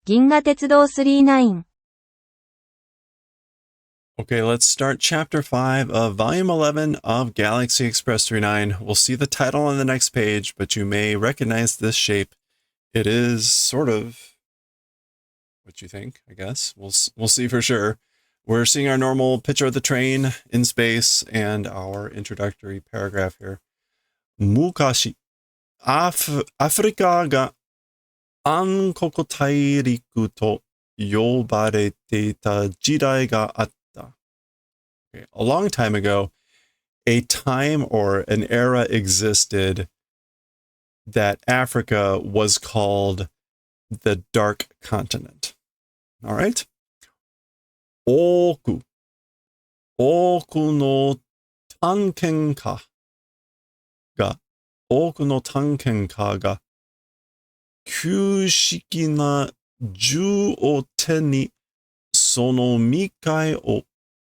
銀河鉄道39 Okay, let's start Chapter 5 of Volume 11 of Galaxy Express 39. We'll see the title on the next page, but you may recognize this shape. It is sort of what you think, I guess. We'll see for sure. We're seeing our normal picture of the train in space and our introductory paragraph here. Mukashi, アフリカが暗黒大陸と呼ばれていた時代があった。Okay. A long time ago, a time or an era existed that Africa was called the Dark Continent. All right? 多くの探検家が旧式な銃を手にその未開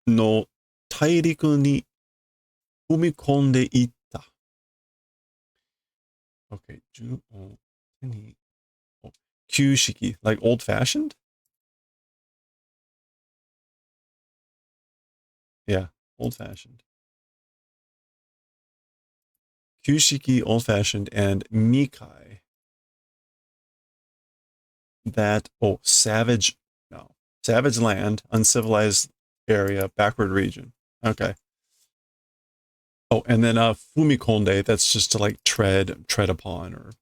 の大陸に踏み込んでいった。Okay, 銃を手に旧式, like old-fashioned? Yeah, old-fashioned. 旧式, old-fashioned, and Mikai. That, savage land, uncivilized area, backward region. Okay. Oh, and then fumikonde, that's just to like tread upon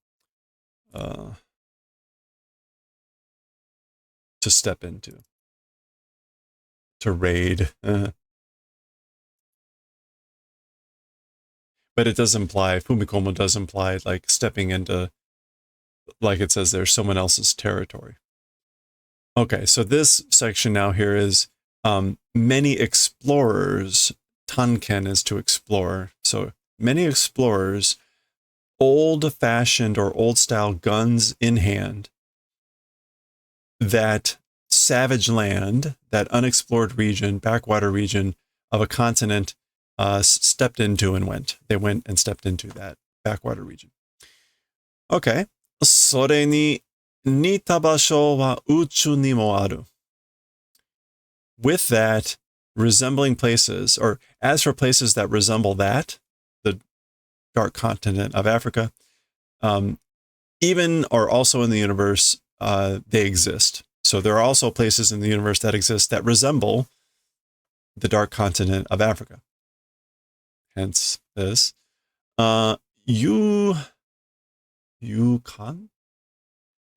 or to step into, to raid. But it does imply, fumikomo does imply like stepping into, like it says there, someone else's territory. Okay, so this section now here is many explorers. Tanken is to explore. So many explorers, old-fashioned or old-style guns in hand, that savage land, that unexplored region, backwater region of a continent, stepped into and went. They went and stepped into that backwater region. Okay. それに似た場所は宇宙にもある. With that, resembling places, or as for places that resemble that, the dark continent of Africa, even or also in the universe, they exist. So there are also places in the universe that exist that resemble the dark continent of Africa. Hence this.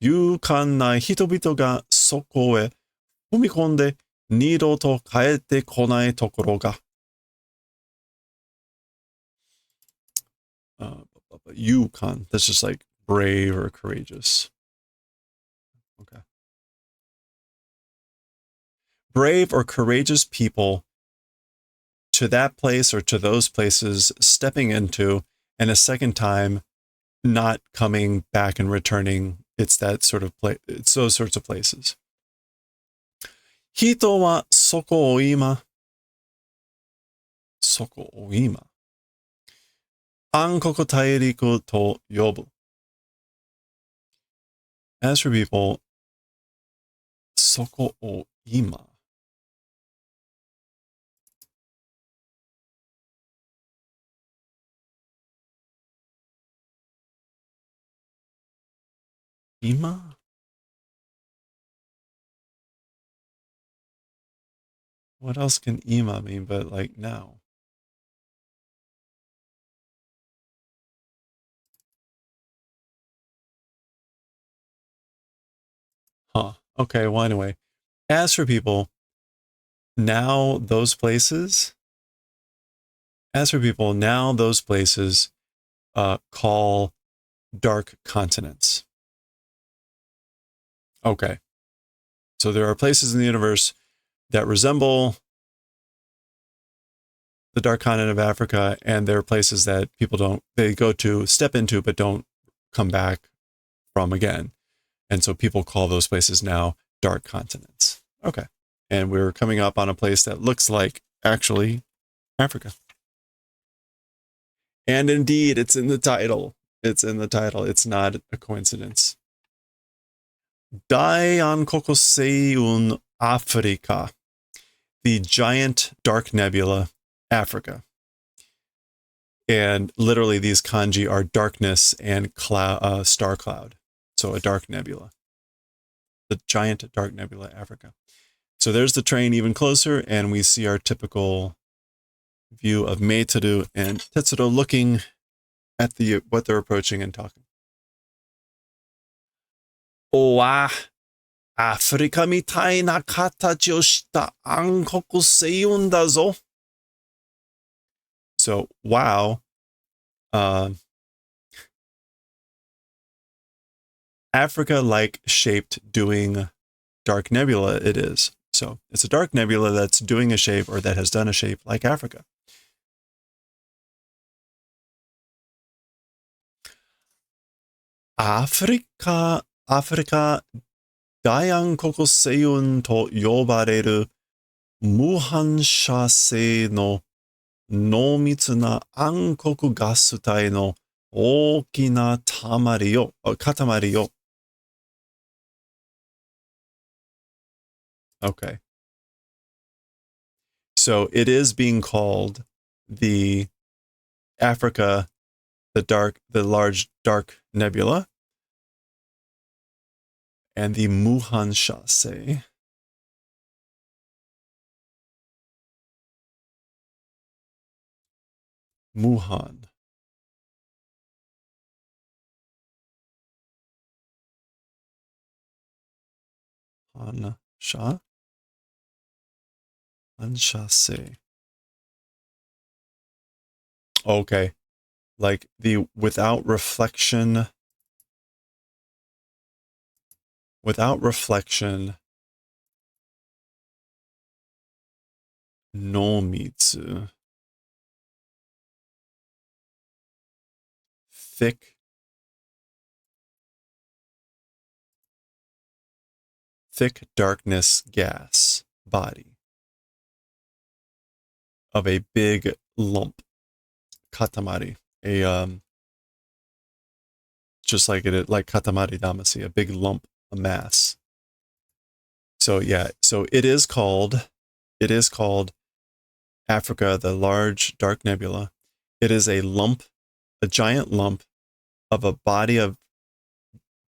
勇敢な人々がそこへ踏み込んで二度と帰ってこないところが。Yukon, that's just like brave or courageous. Okay. Brave or courageous people to that place or to those places stepping into, and a second time not coming back and returning. It's that sort of place. It's those sorts of places. 人はそこを今暗黒大陸と呼ぶ. As for people, そこを今. Ima? What else can ima mean but like now? Huh. Okay, well anyway. As for people, now those places call dark continents. Okay. So there are places in the universe that resemble the dark continent of Africa, and there are places that people they go to, step into, but don't come back from again. And so people call those places now dark continents. Okay. And we're coming up on a place that looks like actually Africa. And indeed, it's in the title. It's in the title. It's not a coincidence. Daeonkokuseun Africa, the giant dark nebula, Africa. And literally these kanji are darkness and cloud, star cloud. So a dark nebula. The giant dark nebula, Africa. So there's the train even closer, and we see our typical view of Meitoru and Tetsuro looking at what they're approaching and talking. Owa, Africa mitai na katachi o shita ankoku seiyun da zo. So, wow. Africa-like shaped doing dark nebula it is. So it's a dark nebula that's doing a shape or that has done a shape like Africa. Africa Daeonkokuseiyun to yobareru muhansha-sei no noumitsu na ankoku gasutai no ookina katamari yo. Okay. So it is being called the Africa, the large dark nebula, and the muhansha-sei. Muhan. Hansha? Hansha-sei. Okay. Like the without reflection, nomitsu. Thick darkness gas body of a big lump, katamari, just like katamari damacy, a big lump, a mass. So yeah, so it is called Africa, the large dark nebula. It is a giant lump of a body of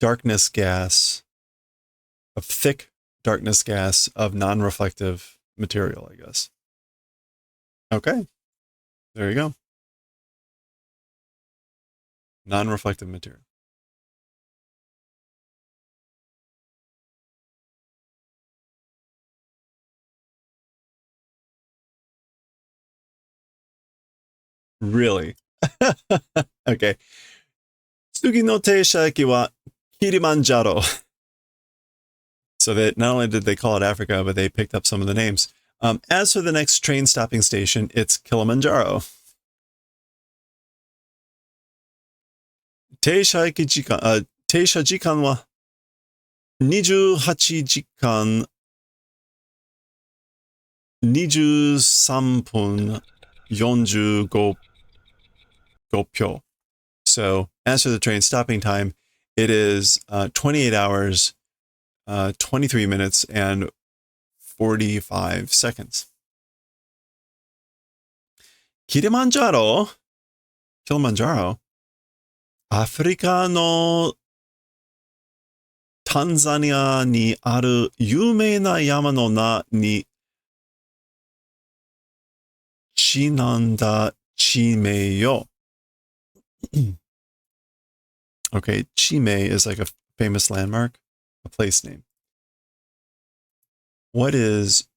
darkness gas, of thick darkness gas of non-reflective material, I guess. Okay, there you go. Non-reflective material. Really? Okay. Tsugi no teishaki wa Kilimanjaro. So that not only did they call it Africa, but they picked up some of the names. As for the next train stopping station, it's Kilimanjaro. Teisha jikan wa 28時間23分45秒. So as for the train stopping time, it is 28 hours, 23 minutes, and 45 seconds. Kilimanjaro, アフリカのタンザニアにある有名な山の名にちなんだ地名よ。Okay, 地名 is like a famous landmark, a place name. What is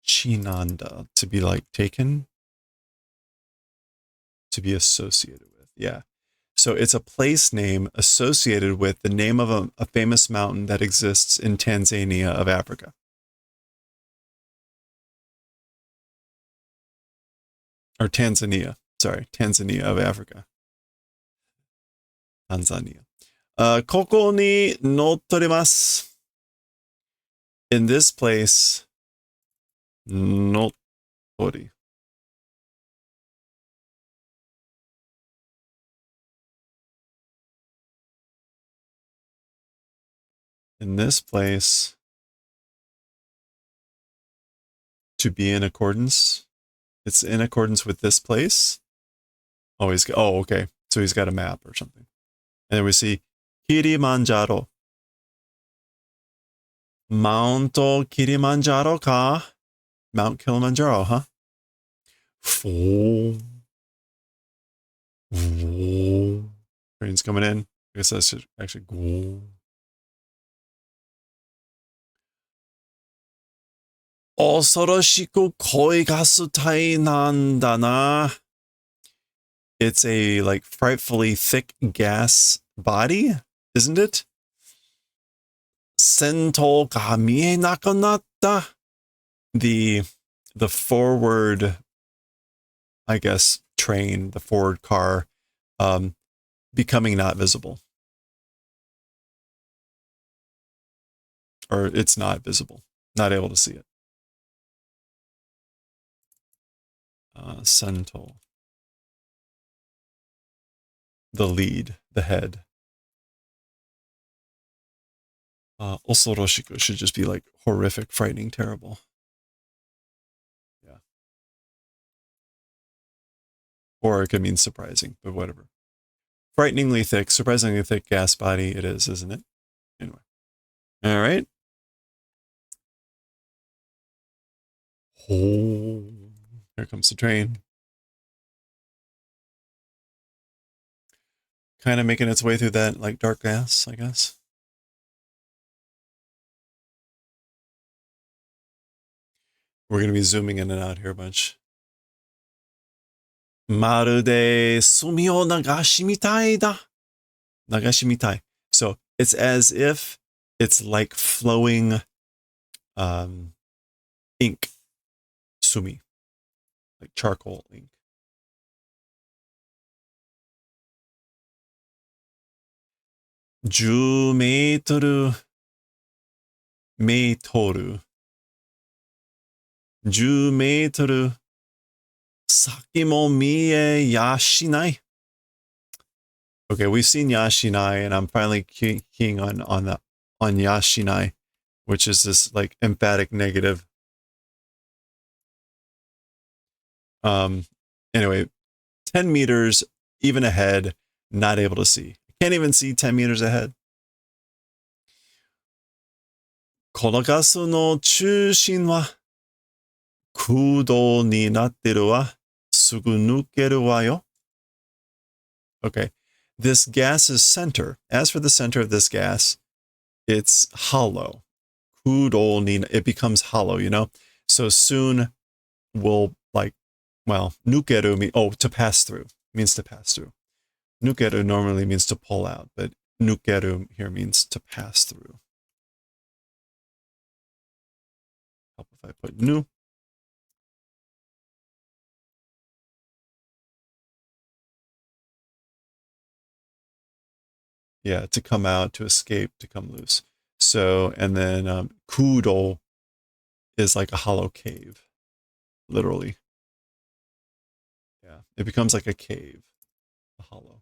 Chinanda? To be like taken? To be associated with, yeah. So it's a place name associated with the name of a famous mountain that exists in Tanzania of Africa. Or Tanzania, sorry, Tanzania of Africa. Tanzania. ここに乗ってます. In this place, 乗ってる. in this place to be in accordance. It's in accordance with this place. Oh, okay. So he's got a map or something. And then we see Kilimanjaro. Mount Kilimanjaro ka. Mount Kilimanjaro, huh? Train's coming in. I guess that's actually go. 恐ろしく濃いガス体なんだな。It's a like frightfully thick gas body, isn't it? 先頭が見えなくなった。The forward, I guess, train, the forward car, becoming not visible. Or it's not visible, not able to see it. Sento. The lead, the head. 恐ろしく should just be like horrific, frightening, terrible. Yeah. Or it could mean surprising, but whatever. Frighteningly thick, surprisingly thick gas body it is, isn't it? Anyway. All right. Oh, here comes the train. Kind of making its way through that like dark gas, I guess. We're going to be zooming in and out here a bunch. まるで墨を流しみたいだ。流しみたい. So it's as if it's like flowing ink. Sumi. Like charcoal ink. 10メートル。10メートル。先も見えやしない. Okay, we've seen Yashinai, and I'm finally keying on Yashinai, which is this like emphatic negative. Anyway, 10 meters, even ahead, not able to see. Can't even see 10 meters ahead. このガスの中心は空洞になってるわ。すぐ抜けるわよ. Okay. This gas's center, as for the center of this gas, it's hollow. It becomes hollow, you know? So soon will like, well, nukeru to pass through, means to pass through. Nukeru normally means to pull out, but nukeru here means to pass through. Help if I put nu. Yeah, to come out, to escape, to come loose. So, and then kudo is like a hollow cave, literally. Yeah, it becomes like a cave, a hollow.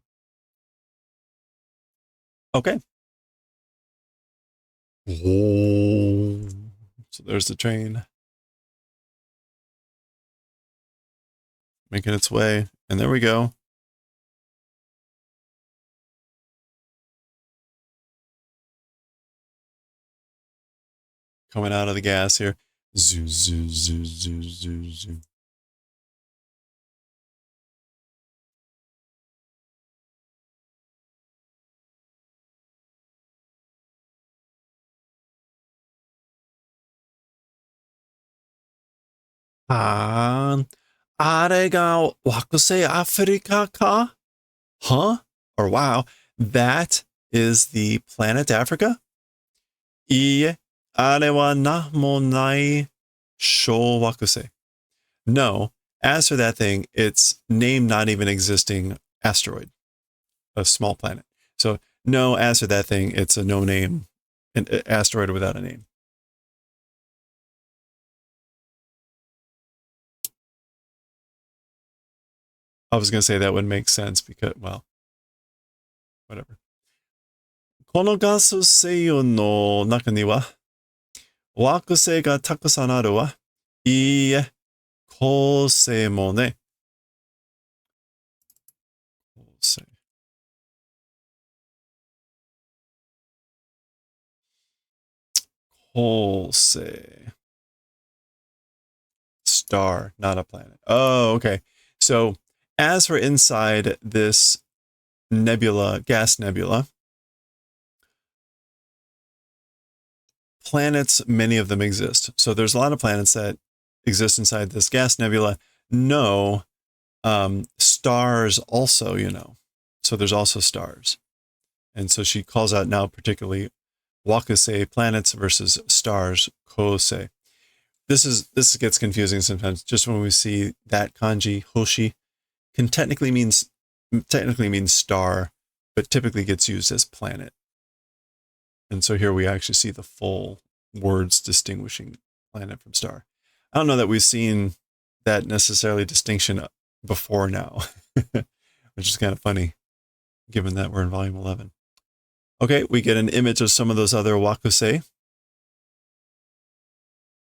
Okay. Oh, so there's the train making its way, and there we go. Coming out of the gas here. Zoo, zoo, zoo, zoo, zoo, zoo. Huh? Or wow, that is the planet Africa? いいえ、あれは何もない小惑星. No, as for that thing, it's named not even existing asteroid, a small planet. So no, as for that thing, it's a no name, an asteroid without a name. I was going to say that would make sense because, well, whatever. このガス星雲の中には惑星がたくさんあるわ。いいえ、恒星もね。恒星。恒星. Star, not a planet. Oh, okay. So, as for inside this nebula, gas nebula, planets, many of them exist. So there's a lot of planets that exist inside this gas nebula. No, stars also, So there's also stars. And so she calls out now particularly Wakusei planets versus stars, Kosei. This gets confusing sometimes. Just when we see that kanji, Hoshi, can technically means star, but typically gets used as planet. And so here we actually see the full words distinguishing planet from star. I don't know that we've seen that necessarily distinction before now, which is kind of funny, given that we're in volume 11. Okay, we get an image of some of those other wakusei.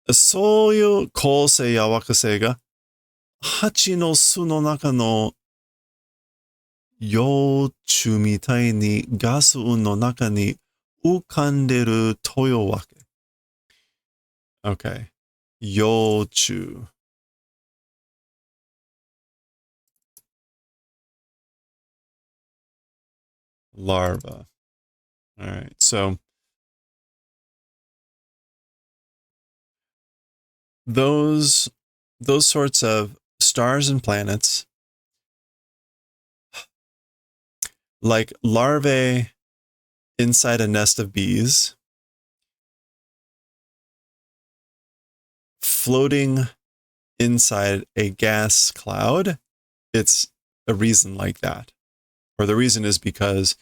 そういう恒星や惑星が蜂の巣の中の幼虫みたいにガス雲の中に浮かんでるというわけ。Okay. 幼虫。Larva. All right. So those sorts of stars and planets, like larvae inside a nest of bees, floating inside a gas cloud, it's a reason like that. Or the reason is because,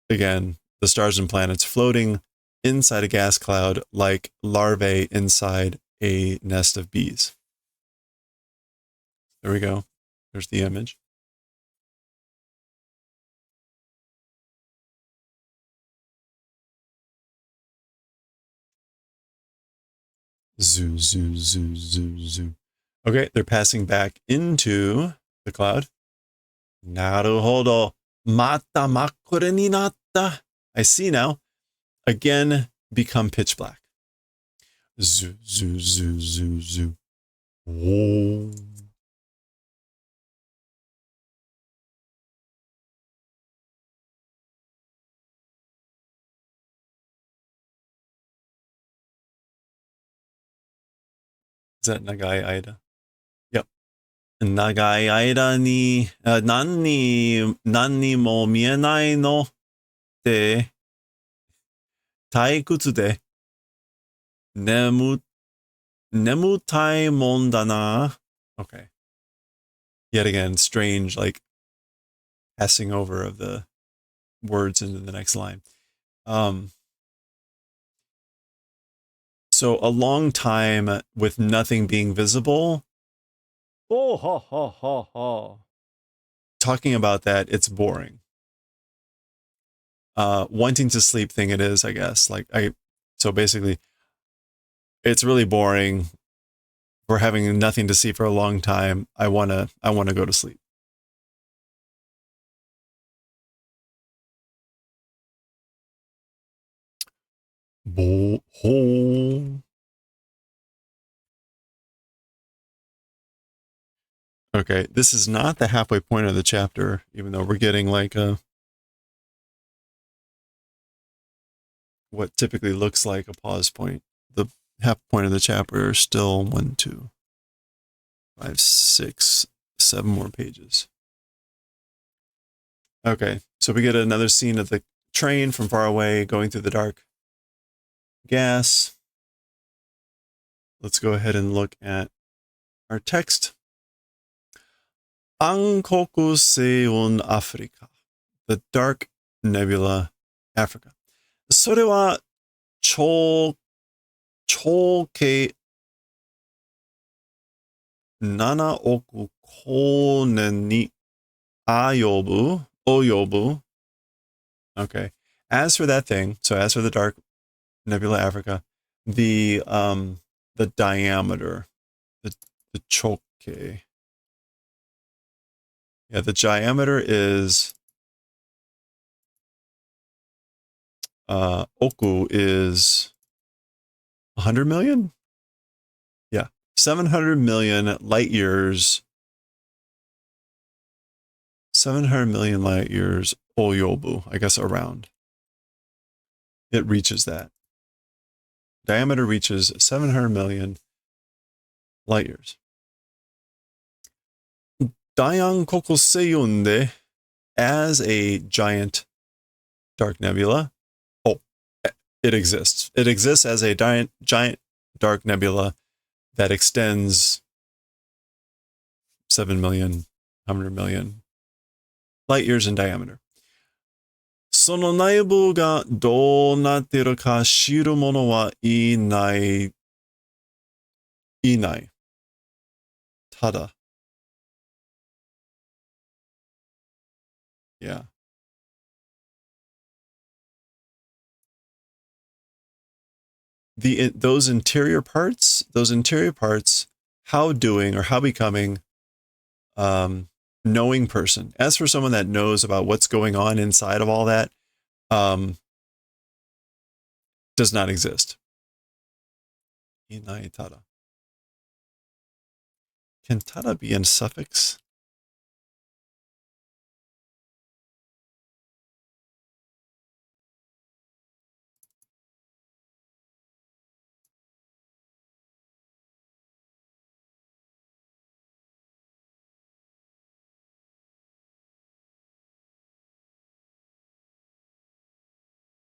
again, the stars and planets floating inside a gas cloud like larvae inside a nest of bees. There we go. There's the image. Zoo, zoo, zoo, zoo, zoo. Okay, they're passing back into the cloud. Naruhodo. Mata makure ni natta. I see now. Again, become pitch black. Zoo, zoo, zoo, zoo, zoo. Whoa. Is that Nagai Aida? Yep. Nagai Aida ni nanni mo mienai no te taikutsu de nemutai mon da na. Okay. Yet again, strange, like passing over of the words into the next line. So a long time with nothing being visible. Oh, ha, ha, ha, ha. Talking about that, it's boring. Wanting to sleep thing it is, I guess. So basically, it's really boring. We're having nothing to see for a long time. I wanna go to sleep. Okay, this is not the halfway point of the chapter, even though we're getting like what typically looks like a pause point. The half point of the chapter is still 1, 2, 5, 6, 7 more pages. Okay, so we get another scene of the train from far away going through the dark gas. Let's go ahead and look at our text. Ankoku Seun Africa, the dark nebula, Africa. それは長径7億光年に及ぶ. Okay. as for that thing, so as for the dark nebula Africa, the diameter, the choke. Yeah, the diameter is Oku is 100 million? Yeah. 700 million light years. 700 million light years Oyobu, I guess around. It reaches that. Diameter reaches 700 million light years. Dayan Kokoseyunde, as a giant dark nebula. Oh, it exists. It exists as a giant dark nebula that extends 7 million, 100 million light years in diameter. その内部がどうなっているか知る者はいない。いない。ただ。Yeah. Those interior parts, how doing or how becoming knowing person. As for someone that knows about what's going on inside of all that, does not exist. Inai tada. Can tada be in suffix?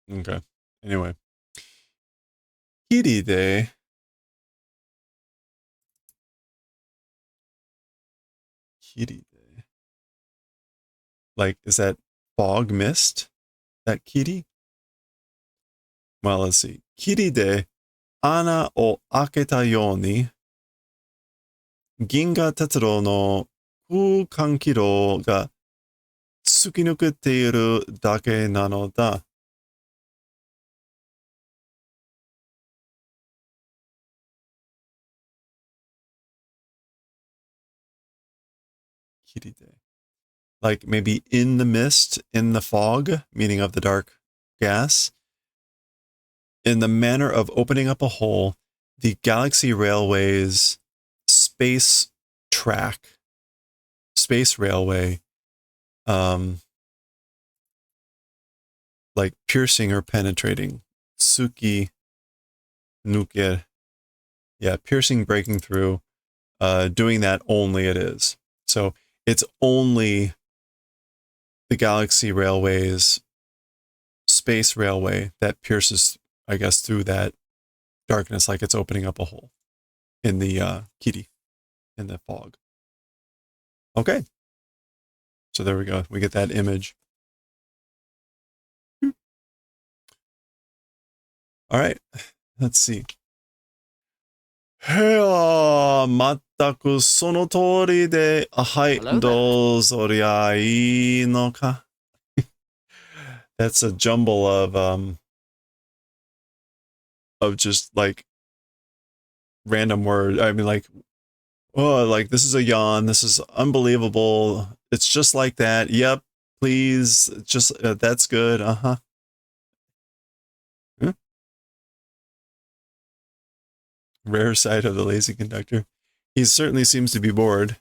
Okay. Anyway. Kiride. Kiride. Like, is that fog mist? That kiri? Well, let's see. Kiride ana o aketa yoni. Ginga Tetsudo no Kukan Kiro ga tsukinukutte iru dake nano da. Kiride. Like maybe in the mist, in the fog, meaning of the dark gas, in the manner of opening up a hole, the Galaxy Railway's space track, space railway, like piercing or penetrating. Tsuki nuke. Yeah, piercing, breaking through, doing that only it is. So it's only the Galaxy Railway's space railway that pierces, I guess, through that darkness, like it's opening up a hole in the kiri, in the fog. Okay. So there we go. We get that image. All right. Let's see. へあ、まったくその通りで、はい、どうぞりゃいいのか。That's a jumble of just like random words. I mean, like, oh, like this is a yawn. This is unbelievable. It's just like that. Yep, please. Just that's good. Uh-huh. Hmm? Rare sight of the lazy conductor. He certainly seems to be bored.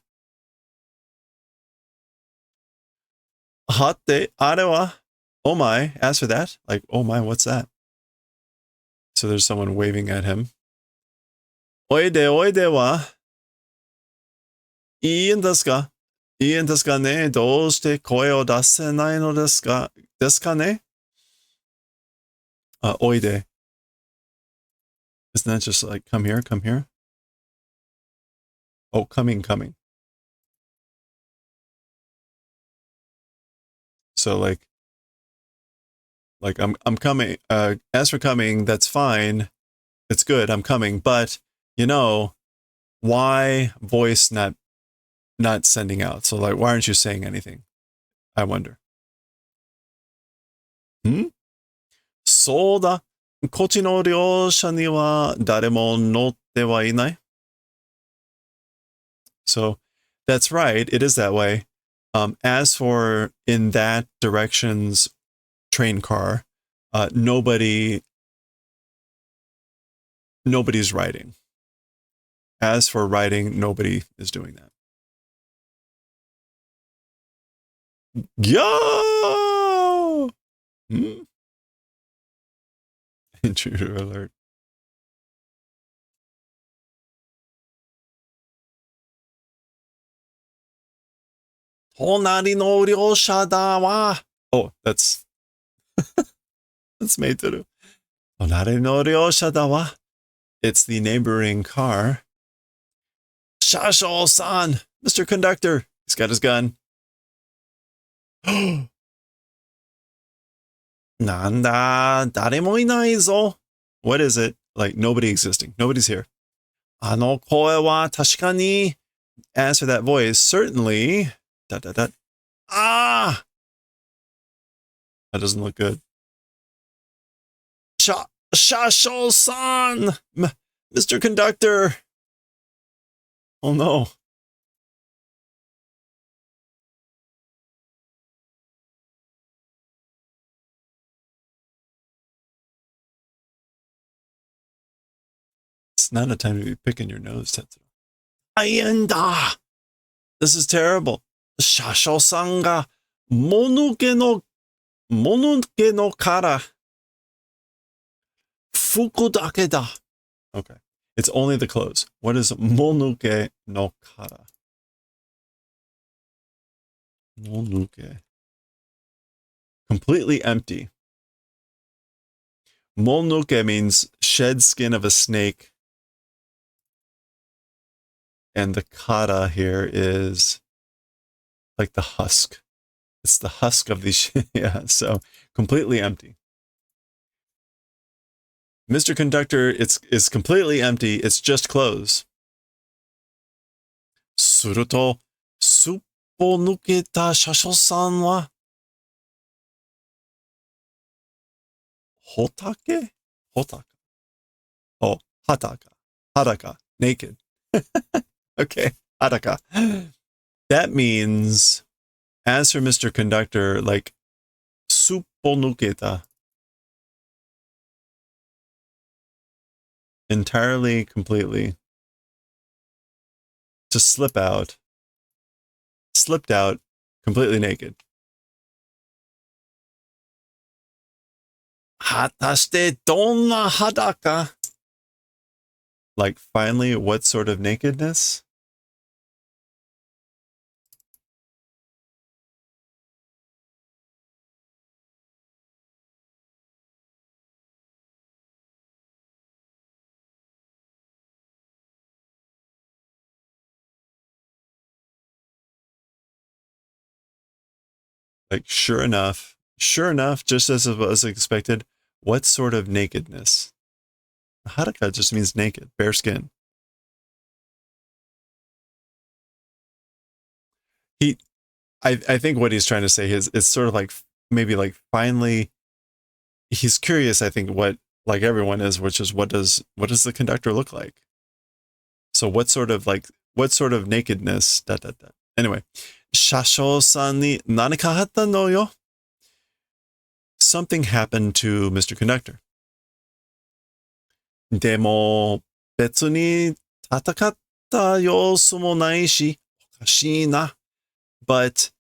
Hatte arewa. Oh my. As for that, like, oh my, what's that? So there's someone waving at him. Oide oide wa. いいんですか?いいんですかね?どうして声を出せないのですか?ですかね? Oide. Isn't that just like, come here, come here? Oh, coming, coming. So like I'm coming. As for coming, that's fine. It's good. I'm coming. But, you know, why voice not sending out? So like, why aren't you saying anything? I wonder. Hmm? そうだ。こっちの両者には誰も乗ってはいない。So that's right. It is that way. As for in that direction's train car, nobody's riding. As for riding, nobody is doing that. Yo! Intruder alert. Honari no ryosha da wa. Oh, that's Meitoru. Honari no ryosha da wa. It's the neighboring car. Shasho-san, Mr. Conductor. He's got his gun. Nanda, daremo inai zo. What is it? Like nobody existing. Nobody's here. Ano koe wa tashika ni. As for that voice, certainly. Da, da, da. Ah! That doesn't look good. Shasho-san! Mr. Conductor! Oh no. It's not a time to be picking your nose, Tetsuo. Ayenda! This is terrible. Shasho-san ga monuke no kara. Fuku dake da. Okay. It's only the clothes. What is monuke no kara? Monuke. Completely empty. Monuke means shed skin of a snake. And the kara here is like the husk. It's the husk of the yeah, so completely empty. Mr. Conductor, it's completely empty. It's just clothes. Suruto, suppo nuketa shasho-san wa hotake? Hotaka. Oh, hataka. Hadaka. Naked. Okay, hadaka. That means, as for Mr. Conductor, like, suppo nuketa. Entirely, completely. To slip out. Slipped out, completely naked. Hatashite donna hadaka? Like, finally, what sort of nakedness? Like, sure enough, just as it was expected, what sort of nakedness? Hadaka just means naked, bare skin. I think what he's trying to say is it's sort of like maybe like finally he's curious, I think, what like everyone is, which is what does the conductor look like? So what sort of nakedness? Anyway, Shasho-san ni nanika hatta no yo? Something happened to Mr. Conductor. Demo betsu ni tatakatta yosu mo nai shi okashii na. But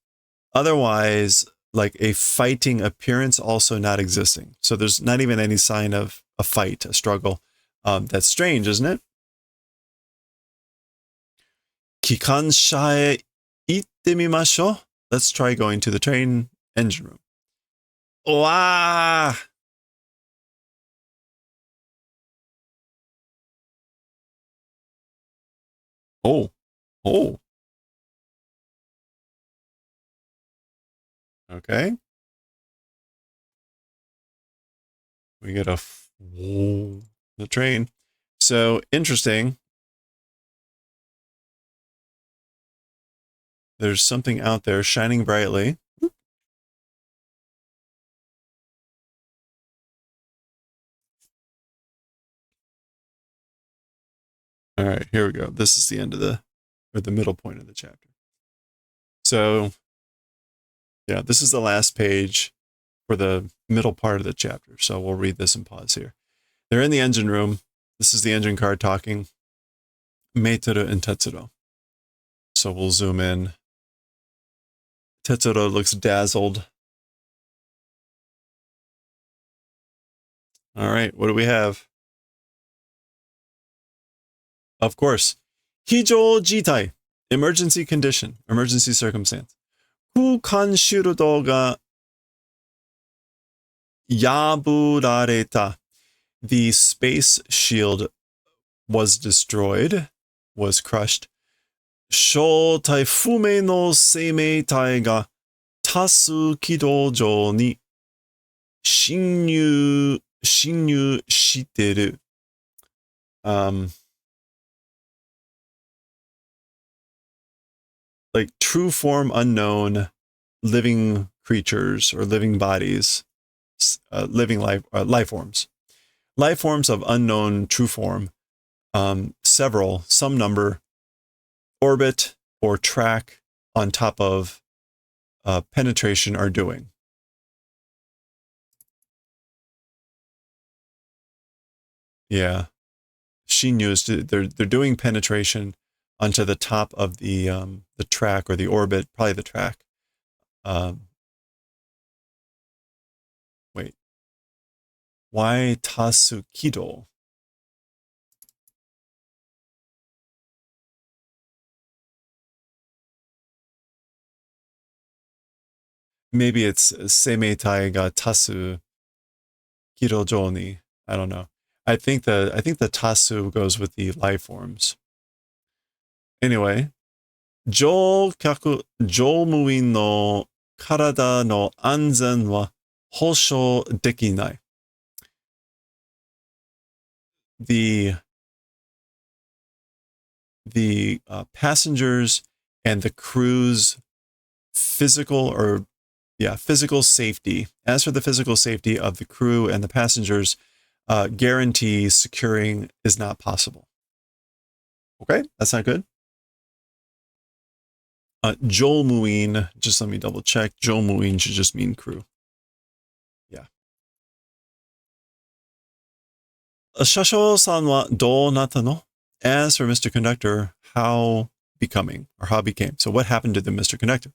otherwise, like a fighting appearance also not existing. So there's not even any sign of a fight, a struggle. That's strange, isn't it? Kikansha e itte mimashou. Let's try going to the train engine room. Wow! Oh. Oh. Okay. We get the train. So interesting. There's something out there shining brightly. All right, here we go. This is the end of the middle point of the chapter. So, yeah, this is the last page for the middle part of the chapter. So we'll read this and pause here. They're in the engine room. This is the engine car talking. Meiteru and Tetsuro. So we'll zoom in. Tetsuro looks dazzled. All right, what do we have? Of course, Hijou Jitai, emergency condition, emergency circumstance. Kukan shurudo ga yaburareta. The space shield was destroyed, was crushed. Shoutai fume no seimeitai ga tasu kidojou ni shinyu shiteru. Like true form unknown living creatures or living bodies, living life forms. Life forms of unknown true form, some number, orbit or track on top of penetration are doing. Yeah. Shinyu, they're doing penetration onto the top of the track or the orbit, probably the track. Wait. Why Tasukido? Maybe it's Semeitai ga Tasu Kidojo ni. I don't know. I think the Tasu goes with the life forms. Anyway, Jomuin no karada no anzen wa hosho dekinai. The passengers and the crew's physical safety. As for the physical safety of the crew and the passengers, guarantee securing is not possible. Okay, that's not good. Jomuin, just let me double check. Jomuin should just mean crew. Yeah. Shasho-san wa dou natta no? As for Mr. Conductor, how became. So what happened to the Mr. Conductor?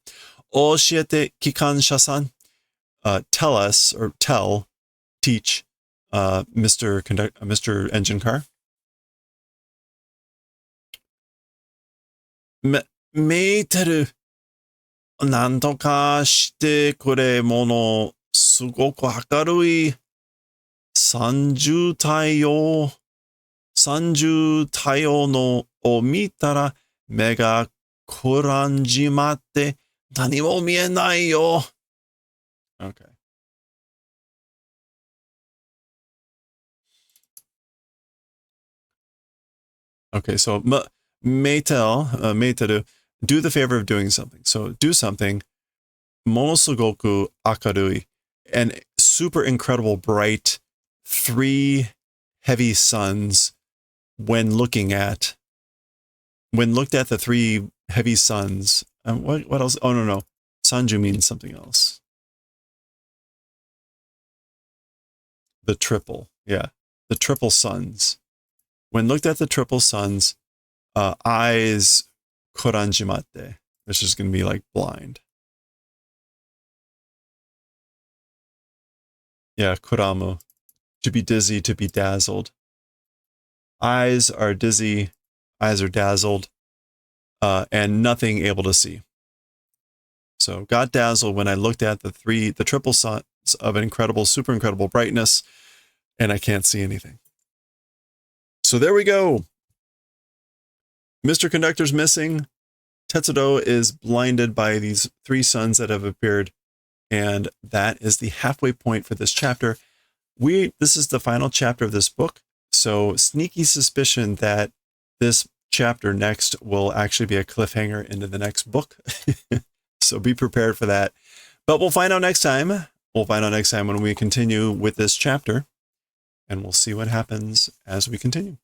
Oshiete kikansha-san. Tell us, or teach, Mr. Engine Car. Meiteru. なんとかしてくれもの、すごく明るい30太陽のを見たら目がくらんじまって何も見えないよ。Okay. Okay, so meiteru, do the favor of doing something. So do something. Monosugoku akarui, and super incredible bright 3 heavy suns when looked at the 3 heavy suns. What else? Oh, no. Sanju means something else. The triple. Yeah. The triple suns. When looked at the triple suns, eyes koranjimate, which is going to be like blind. Yeah, kuramu. To be dizzy, to be dazzled. Eyes are dizzy, eyes are dazzled, and nothing able to see. So got dazzled when I looked at the triple suns of an incredible, super incredible brightness, and I can't see anything. So there we go. Mr. Conductor's missing. Tetsuro is blinded by these 3 suns that have appeared, and that is the halfway point for this chapter. This is the final chapter of this book, so sneaky suspicion that this chapter next will actually be a cliffhanger into the next book. So be prepared for that. But we'll find out next time. We'll find out next time when we continue with this chapter, and we'll see what happens as we continue.